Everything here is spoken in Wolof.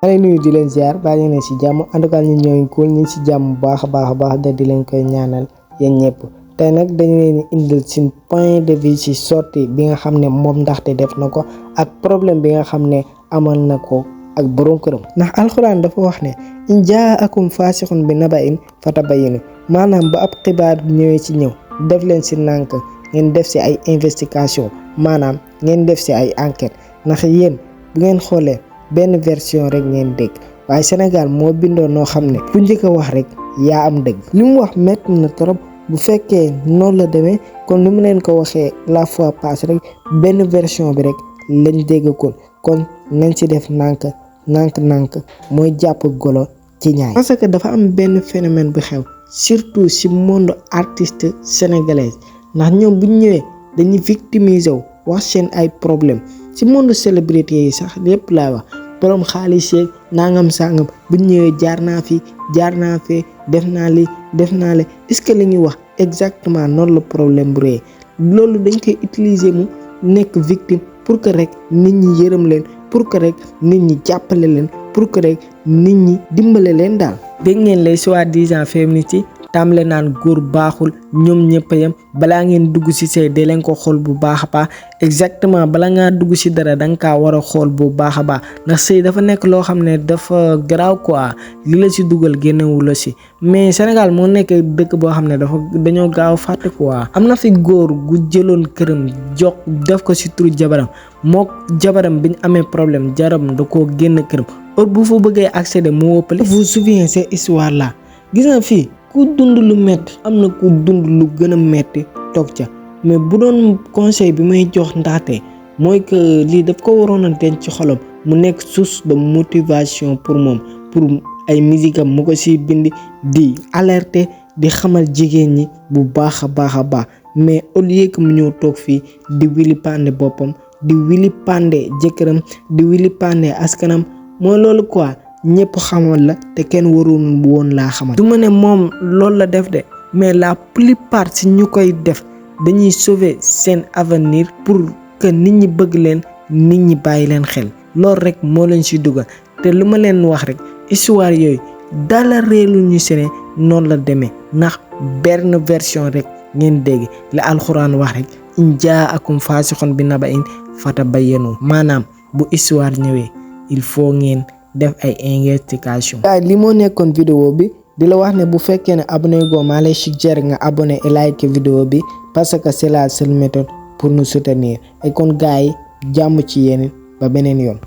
maa ngi nuyu di leen ziar baa ngeen ne si jàmm en tout cas ñu ñëw ko ñu si jàmm bu baax a baax da di leen koy ñaanal yéen ñëpp tey nag dañu leen indil suñ point de vue si sortie bi nga xam ne moom ndaxte def na ko ak problème bi nga xam ne amal na ko ak borom këram. ndax alxuraan dafa wax ne in jaakum faasixun bi naba'in fatabayyanu maanaam ba ab xibaar ñëwee ci ñëw def leen si nànk ngeen def si ay investigation maanaam ngeen def si ay enquête ndax yéen bu ngeen xoolee benn version rek ngeen dégg waaye Sénégal moo bindoo noo xam ne ku njëkk a wax rek yaa am dëgg li mu wax métti na trop bu fekkee noonu la demee kon ni mu leen ko waxee la fois passée rek benn version bi rek lañ dégg kon nañ ci def nànk mooy jàpp golo ci ñaay. parce que dafa am benn phénomène bu xew surtout ci monde artiste sénégalais ndax ñoom bu ñu ñëwee dañuy victimiser wu wax seen ay problème ci monde célébrité yi sax lépp laay wax borom xaalis yeeg nangam sangam bu ñu ñëwee jaar naa fee def naa li est-ce que li ñuy wax exactement noonu la problème bu rëy loolu dañ koy utiliser mu nekk victime pour que rek nit ñi yërëm leen pour que rek nit ñi jàppale leen pour que rek nit ñi dimbale leen daal. dégg ngeen les soi-disant féministes yi tàmbale naan góor baaxul ñoom ñëpp a yem balaa ngeen dugg ci sëy de leen ko xool bu baax a baax exactement bala ngaa dugg ci dara da nga kaa war a xool bu baax a baax ndax sëy dafa nekk loo xam ne dafa garaaw quoi li la ci dugal génnewu la ci mais Sénégal moo nekk dëkk boo xam ne dañoo gaaw fàtte quoi. am na fi góor gu jëloon këram jox def ko ci turu jabaram mook jabaram bi ñu amee problème jaram da koo génn këram heure bu fa bëggee accéder moo ëppale. vous souvenez cette histoire là gis nga fii. ku dund lu metti am na ku dund lu gën a metti toog ca mais bu doon conseil bi may jox ndaxte mooy que lii daf ko waroon a denc ci xolam mu nekk source de motivation pour moom pour ay musique am mu ko si bind di alerter di xamal jigéen ñi bu baax a baax mais au lieu que mu ñëw toog fii di wili pande boppam di wili pande jëkkëram di wili pande askanam mooy loolu quoi. ñëpp xamoon la te kenn waroon woon laa xamal. du ma ne moom loolu la def de mais la plupart si ñu koy def dañuy sauver seen avenir pour que nit ñi bëgg leen nit ñi bàyyi leen xel loolu rek moo leen si dugal te lu ma leen wax rek histoire yooyu dala réelu ñu sene noonu la demee ndax benn version rek ngeen dégg la alxuraan wax rek in jaakum faasixun bi naba'in fatabayyanu maanaam bu histoire ñëwee il faut ngeen def ay investigation. waaye li moo nekkoon vidéo bi di la wax ne bu fekkee ne abonné go maa lay suggère nga abonné et like vidéo bi parce que c'est la seule méthode pour nous soutenir et kon gars yi jàmm ci yéen ba beneen yoon.